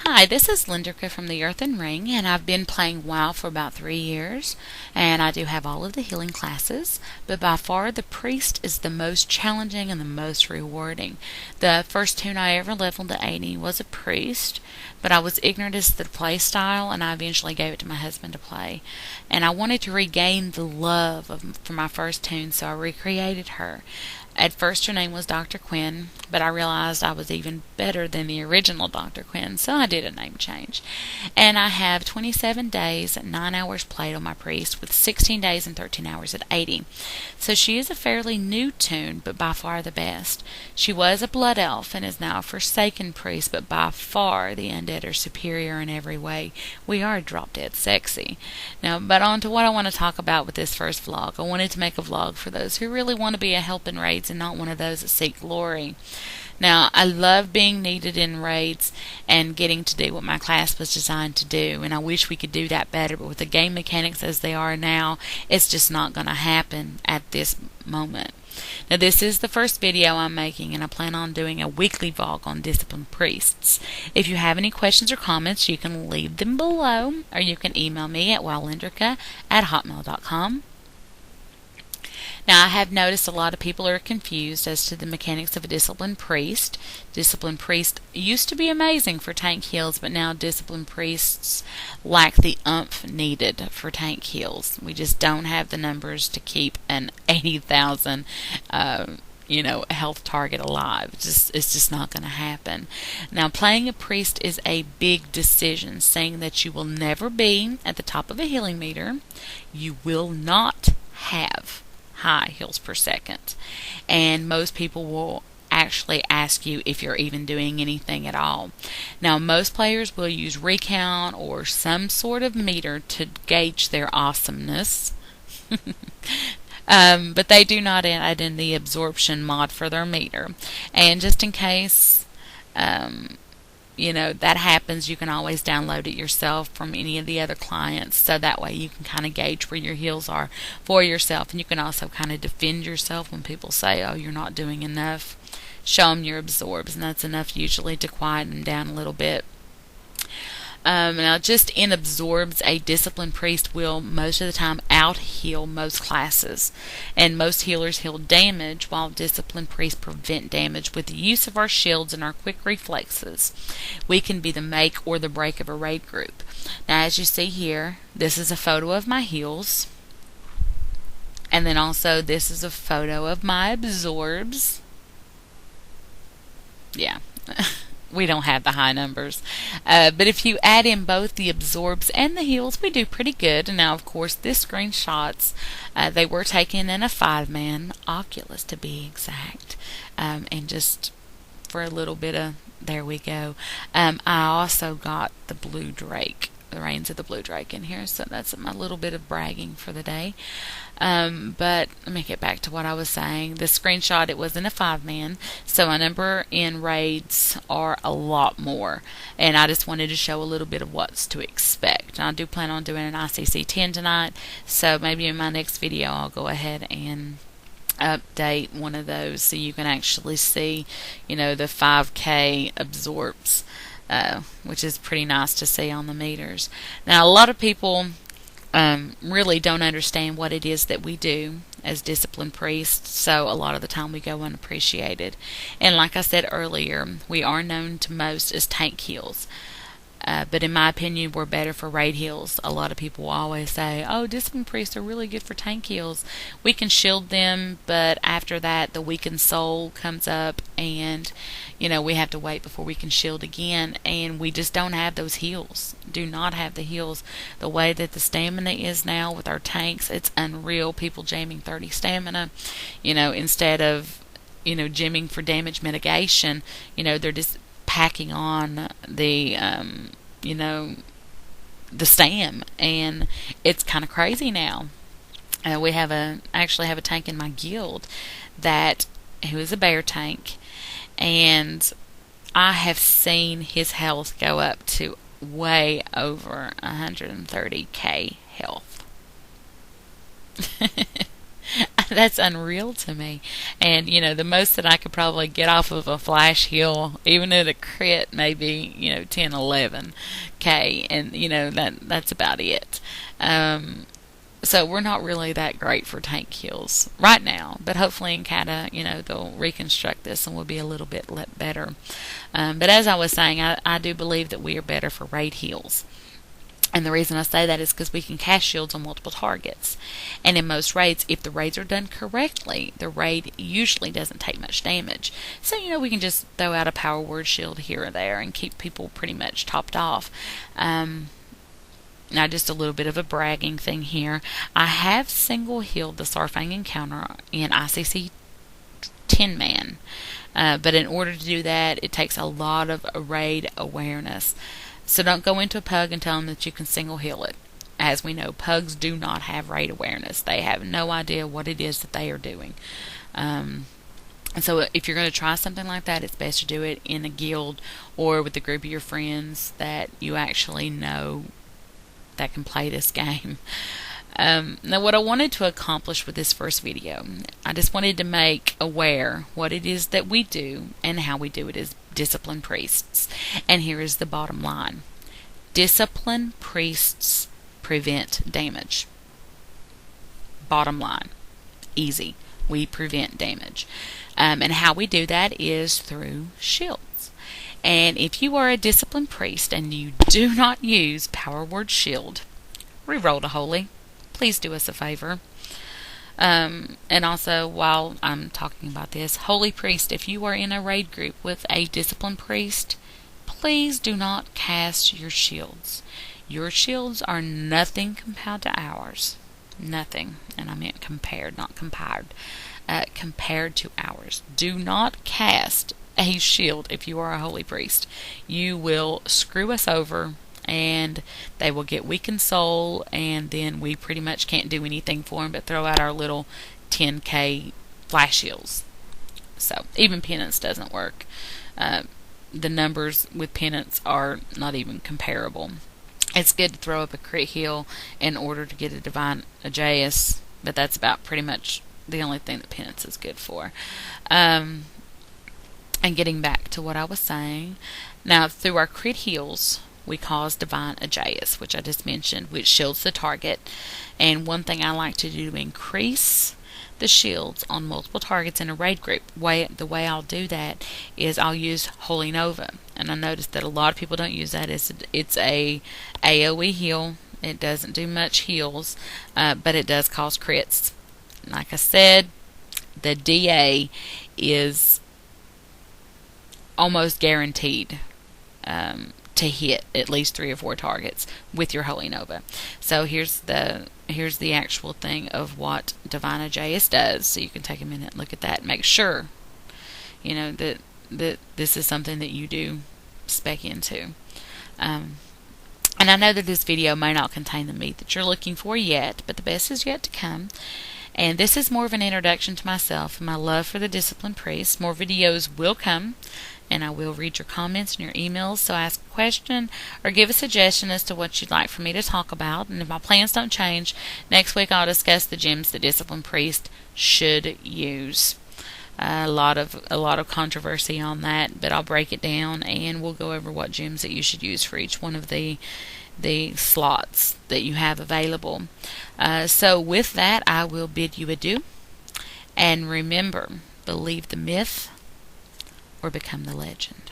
Hi, this is Linderka from the Earthen Ring, and I've been playing WoW for about 3 years, and I do have all of the healing classes, but by far the Priest is the most challenging and the most rewarding. The first tune I ever leveled to 80 was a Priest, but I was ignorant as to the play style, and I eventually gave it to my husband to play. And I wanted to regain the love for my first tune, so I recreated her. At first, her name was Dr. Quinn, but I realized I was even better than the original Dr. Quinn, so I did a name change. And I have 27 days, 9 hours played on my priest, with 16 days and 13 hours at 80. So she is a fairly new tune, but by far the best. She was a blood elf and is now a forsaken priest, but by far the undead are superior in every way. We are drop dead sexy. Now, but on to what I want to talk about with this first vlog. I wanted to make a vlog for those who really want to be a help in raids and not one of those that seek glory. Now, I love being needed in raids and getting to do what my class was designed to do, and I wish we could do that better, but with the game mechanics as they are now, it's just not going to happen at this moment. Now, this is the first video I'm making, and I plan on doing a weekly vlog on disciplined priests. If you have any questions or comments, you can leave them below, or you can email me at wildlinderka@hotmail.com. Now, I have noticed a lot of people are confused as to the mechanics of a disciplined priest. Disciplined priest used to be amazing for tank heals, but now disciplined priests lack the oomph needed for tank heals. We just don't have the numbers to keep an 80,000 health target alive. It's just not going to happen. Now, playing a priest is a big decision, saying that you will never be at the top of a healing meter. You will not have high heals per second, and most people will actually ask you if you're even doing anything at all. Now, most players will use recount or some sort of meter to gauge their awesomeness. But they do not add in the absorption mod for their meter. And just in case that happens, you can always download it yourself from any of the other clients, so that way you can kind of gauge where your heals are for yourself, and you can also kind of defend yourself when people say, oh, you're not doing enough. Show them your absorbs, and that's enough usually to quiet them down a little bit. Now, just in absorbs, a disciplined priest will most of the time out-heal most classes, and most healers heal damage, while disciplined priests prevent damage with the use of our shields and our quick reflexes. We can be the make or the break of a raid group. Now, as you see here, this is a photo of my heals, and then also this is a photo of my absorbs. Yeah. We don't have the high numbers. But if you add in both the absorbs and the heals, we do pretty good. And now, of course, this screenshots, they were taken in a 5-man, Oculus to be exact. And just for a little bit of, there we go. I also got the Blue Drake, the Reigns of the Blue Drake in here. So that's my little bit of bragging for the day. But let me get back to what I was saying. The screenshot, it was in a 5-man, so my number in raids are a lot more, and I just wanted to show a little bit of what's to expect. And I do plan on doing an ICC 10 tonight, so maybe in my next video I'll go ahead and update one of those so you can actually see, the 5K absorbs, which is pretty nice to see on the meters. Now, a lot of people really don't understand what it is that we do as disciplined priests, so a lot of the time we go unappreciated. And like I said earlier, we are known to most as tank heals. But in my opinion, we're better for raid heals. A lot of people will always say, oh, disciplined priests are really good for tank heals. We can shield them, but after that, the weakened soul comes up, and, we have to wait before we can shield again, and we just don't have those heals. Do not have the heals. The way that the stamina is now with our tanks, it's unreal. People jamming 30 stamina, instead of, jamming for damage mitigation, they're just packing on the the stam, and it's kind of crazy now. We actually have a tank in my guild who is a bear tank, and I have seen his health go up to way over 130k health. That's unreal to me. And, the most that I could probably get off of a flash heal, even at a crit, maybe, 10, 11K. And, that's about it. So we're not really that great for tank heals right now. But hopefully in Kata, they'll reconstruct this and we'll be a little bit better. But as I was saying, I do believe that we are better for raid heals. And the reason I say that is because we can cast shields on multiple targets. And in most raids, if the raids are done correctly, the raid usually doesn't take much damage. So, we can just throw out a power word shield here or there and keep people pretty much topped off. Now, just a little bit of a bragging thing here. I have single healed the Sarfang encounter in ICC 10-man. But in order to do that, it takes a lot of raid awareness. So don't go into a pug and tell them that you can single heal it. As we know, pugs do not have raid awareness. They have no idea what it is that they are doing. And so if you're going to try something like that, it's best to do it in a guild or with a group of your friends that you actually know that can play this game. Now, what I wanted to accomplish with this first video, I just wanted to make aware what it is that we do and how we do it as disciplined priests. And here is the bottom line. Disciplined priests prevent damage. Bottom line. Easy. We prevent damage. And how we do that is through shields. And if you are a disciplined priest and you do not use power word shield, reroll to holy. Please do us a favor. And also, while I'm talking about this, holy priest, if you are in a raid group with a disciplined priest, please do not cast your shields. Your shields are nothing compared to ours. Nothing. And I meant compared, not compared. Compared to ours. Do not cast a shield if you are a holy priest. You will screw us over, and they will get weakened soul, and then we pretty much can't do anything for them but throw out our little 10k flash shields. So even penance doesn't work. The numbers with penance are not even comparable. It's good to throw up a crit heal in order to get a divine Aegeus, but that's about pretty much the only thing that penance is good for. And getting back to what I was saying, now through our crit heals, we cause divine Aegeus, which I just mentioned, which shields the target. And one thing I like to do to increase the shields on multiple targets in a raid group, the way I'll do that is I'll use Holy Nova. And I noticed that a lot of people don't use that. It's a AoE heal. It doesn't do much heals, but it does cause crits. Like I said, the DA is almost guaranteed to hit at least 3 or 4 targets with your Holy Nova. So here's the actual thing of what Divine Aegeus does. So you can take a minute and look at that and make sure that this is something that you do spec into. And I know that this video may not contain the meat that you're looking for yet, but the best is yet to come. And this is more of an introduction to myself and my love for the disciplined priest. More videos will come, and I will read your comments and your emails. So ask a question or give a suggestion as to what you'd like for me to talk about. And if my plans don't change, next week I'll discuss the gems the disciplined priest should use. A lot of controversy on that, but I'll break it down and we'll go over what gems that you should use for each one of the slots that you have available. So with that, I will bid you adieu. And remember, believe the myth or become the legend.